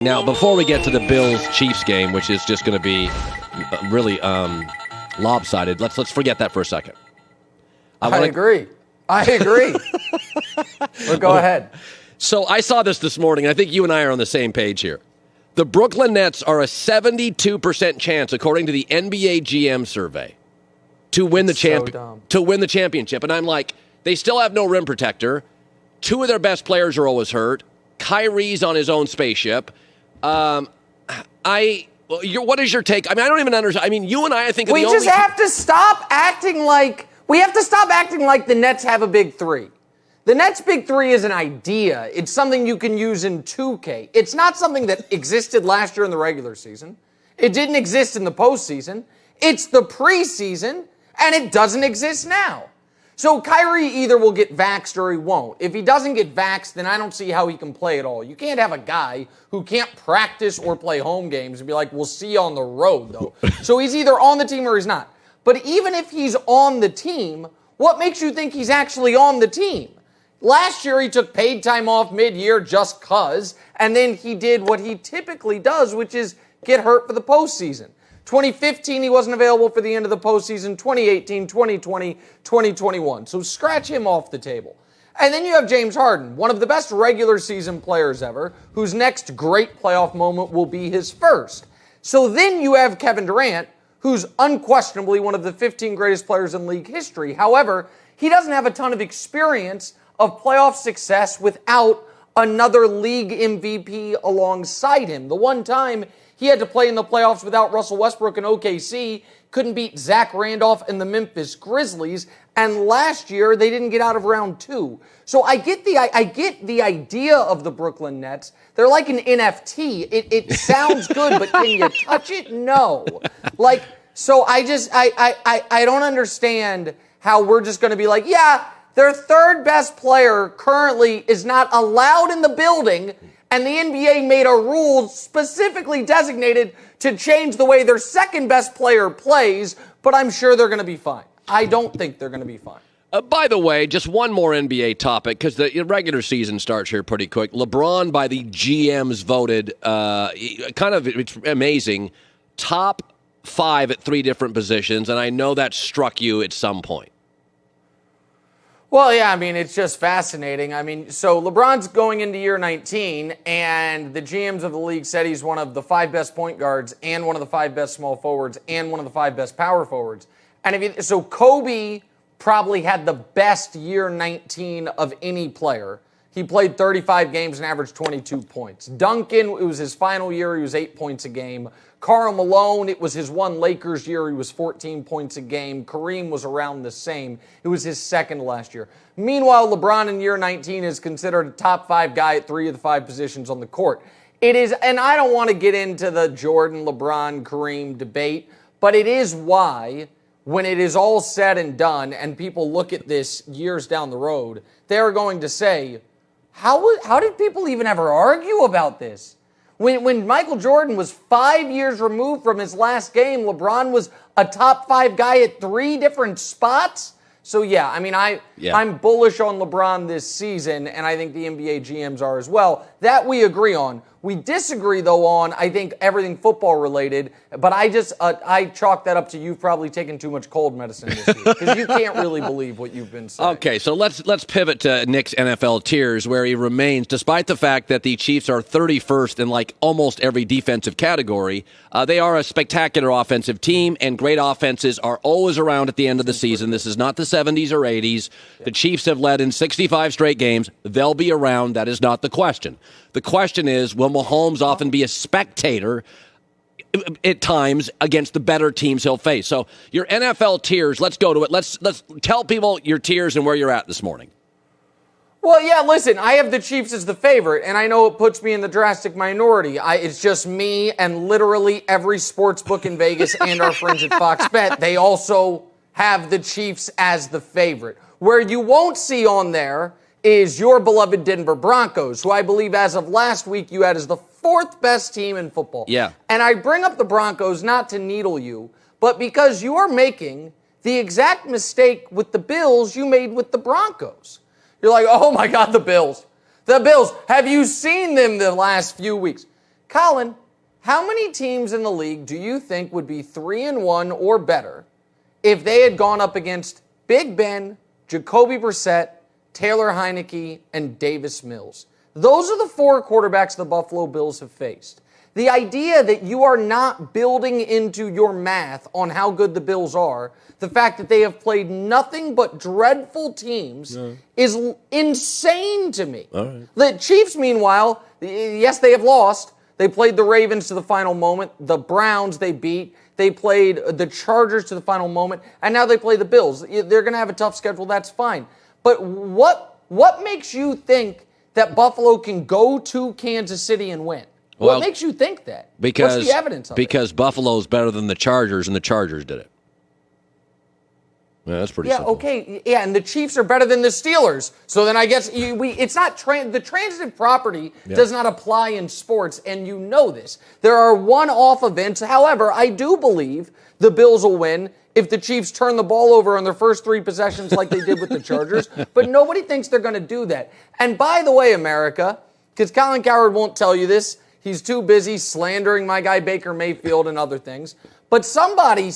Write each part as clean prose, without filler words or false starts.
Now, before we get to the Bills-Chiefs game, which is just going to be really lopsided, let's forget that for a second. I agree. Well, go ahead. So I saw this morning, and I think you and I are on the same page here. The Brooklyn Nets are a 72% chance, according to the NBA GM survey, to win the championship. And I'm like, they still have no rim protector. Two of their best players are always hurt. Kyrie's on his own spaceship. What is your take? I mean, I don't even understand. I mean, you and I think we just have to stop acting like the Nets have a big three. The Nets' big three is an idea. It's something you can use in 2K. It's not something that existed last year in the regular season. It didn't exist in the postseason. It's the preseason, and it doesn't exist now. So Kyrie either will get vaxxed or he won't. If he doesn't get vaxxed, then I don't see how he can play at all. You can't have a guy who can't practice or play home games and be like, we'll see you on the road, though. So he's either on the team or he's not. But even if he's on the team, what makes you think he's actually on the team? Last year, he took paid time off mid-year just cuz, and then he did what he typically does, which is get hurt for the postseason. 2015, he wasn't available for the end of the postseason. 2018, 2020, 2021. So scratch him off the table. And then you have James Harden, one of the best regular season players ever, whose next great playoff moment will be his first. So then you have Kevin Durant, who's unquestionably one of the 15 greatest players in league history. However, he doesn't have a ton of experience of playoff success without another league MVP alongside him. The one time he had to play in the playoffs without Russell Westbrook and OKC, couldn't beat Zach Randolph and the Memphis Grizzlies, and last year they didn't get out of round 2. So I get the idea of the Brooklyn Nets. They're like an NFT. It sounds good, but can you touch it? No. So I don't understand how we're just going to be like, yeah, their third best player currently is not allowed in the building, and the NBA made a rule specifically designated to change the way their second best player plays, but I'm sure they're going to be fine. I don't think they're going to be fine. By the way, just one more NBA topic, because the regular season starts here pretty quick. LeBron, by the GMs, voted, it's amazing, top 5 at 3 different positions, and I know that struck you at some point. Well, yeah, I mean, it's just fascinating. I mean, so LeBron's going into year 19, and the GMs of the league said he's one of the 5 best point guards and one of the 5 best small forwards and one of the 5 best power forwards. And so Kobe probably had the best year 19 of any player. He played 35 games and averaged 22 points. Duncan, it was his final year. He was 8 points a game. Karl Malone, it was his one Lakers year. He was 14 points a game. Kareem was around the same. It was his second last year. Meanwhile, LeBron in year 19 is considered a top 5 guy at 3 of the 5 positions on the court. It is, and I don't want to get into the Jordan, LeBron, Kareem debate, but it is why, when it is all said and done and people look at this years down the road, they're going to say, how did people even ever argue about this? When Michael Jordan was 5 years removed from his last game, LeBron was a top 5 guy at 3 different spots. So, yeah, I mean, I'm bullish on LeBron this season, and I think the NBA GMs are as well. That we agree on. We disagree, though, on, I think, everything football-related, but I chalk that up to you probably taking too much cold medicine this week, because you can't really believe what you've been saying. Okay, so let's pivot to Nick's NFL tiers, where he remains, despite the fact that the Chiefs are 31st in, like, almost every defensive category. They are a spectacular offensive team, and great offenses are always around at the end of the season. This is not the 70s or 80s. The Chiefs have led in 65 straight games. They'll be around. That is not the question. The question is, will Mahomes often be a spectator at times against the better teams he'll face? So your NFL tiers, let's go to it. Let's tell people your tiers and where you're at this morning. Well, yeah, listen, I have the Chiefs as the favorite, and I know it puts me in the drastic minority. It's just me and literally every sports book in Vegas and our friends at Fox Bet. They also have the Chiefs as the favorite. Where you won't see on there is your beloved Denver Broncos, who I believe as of last week you had as the 4th best team in football. Yeah. And I bring up the Broncos not to needle you, but because you are making the exact mistake with the Bills you made with the Broncos. You're like, oh my God, the Bills. The Bills. Have you seen them the last few weeks? Colin, how many teams in the league do you think would be 3-1 or better if they had gone up against Big Ben, Jacoby Brissett, Taylor Heineke, and Davis Mills? Those are the 4 quarterbacks the Buffalo Bills have faced. The idea that you are not building into your math on how good the Bills are, the fact that they have played nothing but dreadful teams, is insane to me. All right. The Chiefs, meanwhile, yes, they have lost. They played the Ravens to the final moment. The Browns they beat. They played the Chargers to the final moment. And now they play the Bills. They're going to have a tough schedule. That's fine. But what makes you think that Buffalo can go to Kansas City and win? What makes you think that? What's the evidence of it? Because Buffalo's better than the Chargers, and the Chargers did it. Yeah, that's pretty simple. Okay. Yeah, and the Chiefs are better than the Steelers. So then I guess it's not the transitive property does not apply in sports, and you know this. There are one-off events. However, I do believe the Bills will win if the Chiefs turn the ball over on their first 3 possessions like they did with the Chargers. But nobody thinks they're going to do that. And by the way, America, because Colin Cowherd won't tell you this, he's too busy slandering my guy Baker Mayfield and other things. But somebody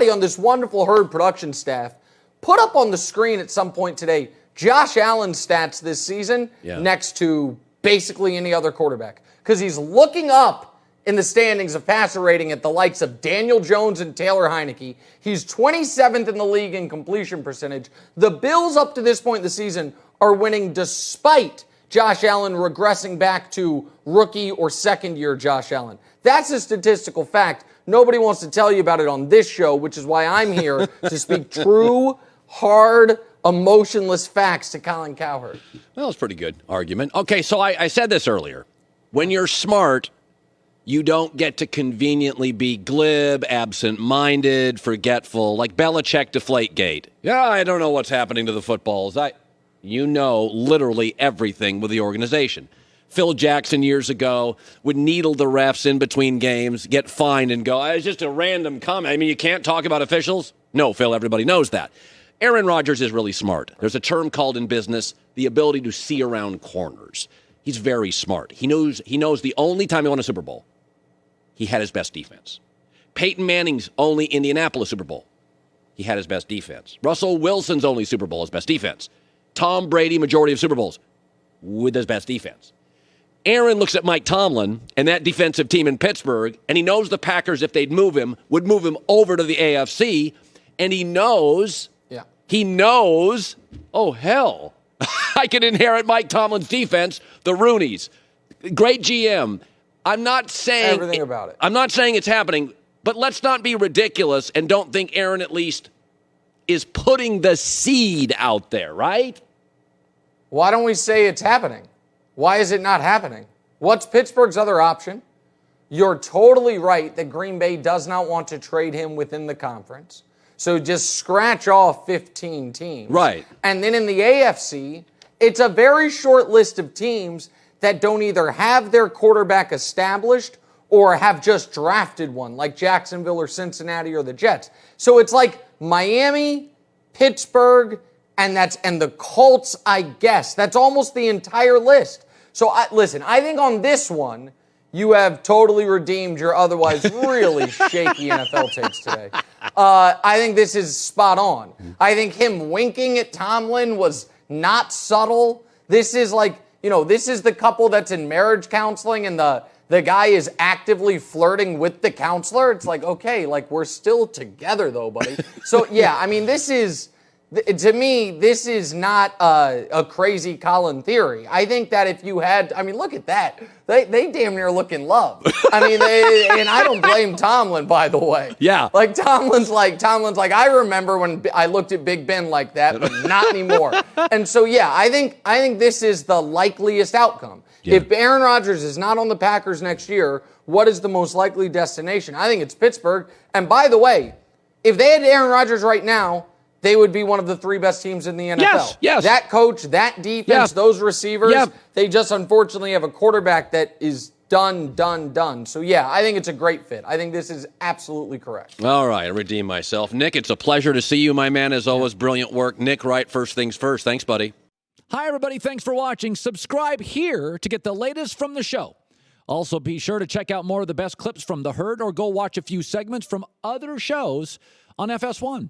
on this wonderful Herd production staff put up on the screen at some point today Josh Allen's stats this season next to basically any other quarterback. Because he's looking up in the standings of passer rating at the likes of Daniel Jones and Taylor Heineke. He's 27th in the league in completion percentage. The Bills up to this point in the season are winning despite Josh Allen regressing back to rookie or second-year Josh Allen. That's a statistical fact. Nobody wants to tell you about it on this show, which is why I'm here to speak true, hard, emotionless facts to Colin Cowherd. Well, it's a pretty good argument. Okay, so I said this earlier. When you're smart, you don't get to conveniently be glib, absent-minded, forgetful, like Belichick Deflategate. Yeah, I don't know what's happening to the footballs. You know literally everything with the organization. Phil Jackson years ago would needle the refs in between games, get fined, and go, it's just a random comment. I mean, you can't talk about officials? No, Phil, everybody knows that. Aaron Rodgers is really smart. There's a term called in business the ability to see around corners. He's very smart. He knows the only time he won a Super Bowl, he had his best defense. Peyton Manning's only Indianapolis Super Bowl, he had his best defense. Russell Wilson's only Super Bowl, his best defense. Tom Brady, majority of Super Bowls, with his best defense. Aaron looks at Mike Tomlin and that defensive team in Pittsburgh, and he knows the Packers, if they'd move him, would move him over to the AFC, and he knows, oh, hell, I can inherit Mike Tomlin's defense, the Rooneys. Great GM. I'm not saying everything about it. I'm not saying it's happening, but let's not be ridiculous and don't think Aaron at least is putting the seed out there, right? Why don't we say it's happening? Why is it not happening? What's Pittsburgh's other option? You're totally right that Green Bay does not want to trade him within the conference. So just scratch off 15 teams. Right. And then in the AFC, it's a very short list of teams that don't either have their quarterback established or have just drafted one, like Jacksonville or Cincinnati or the Jets. So it's like Miami, Pittsburgh, and the Colts, I guess. That's almost the entire list. So listen, I think on this one, you have totally redeemed your otherwise really shaky NFL takes today. I think this is spot on. I think him winking at Tomlin was not subtle. This is like, this is the couple that's in marriage counseling and the guy is actively flirting with the counselor. It's like, okay, like we're still together though, buddy. So yeah, I mean, to me, this is not a crazy Colin theory. I think that if you had, look at that. They damn near look in love. And I don't blame Tomlin, by the way. Yeah. Like Tomlin's like, I remember when I looked at Big Ben like that, but not anymore. And so, yeah, I think this is the likeliest outcome. Yeah. If Aaron Rodgers is not on the Packers next year, what is the most likely destination? I think it's Pittsburgh. And by the way, if they had Aaron Rodgers right now, they would be one of the 3 best teams in the NFL. Yes. That coach, that defense, those receivers, they just unfortunately have a quarterback that is done. So, yeah, I think it's a great fit. I think this is absolutely correct. All right, I redeem myself. Nick, it's a pleasure to see you, my man. As always, brilliant work. Nick Wright, First Things First. Thanks, buddy. Hi, everybody. Thanks for watching. Subscribe here to get the latest from the show. Also, be sure to check out more of the best clips from The Herd or go watch a few segments from other shows on FS1.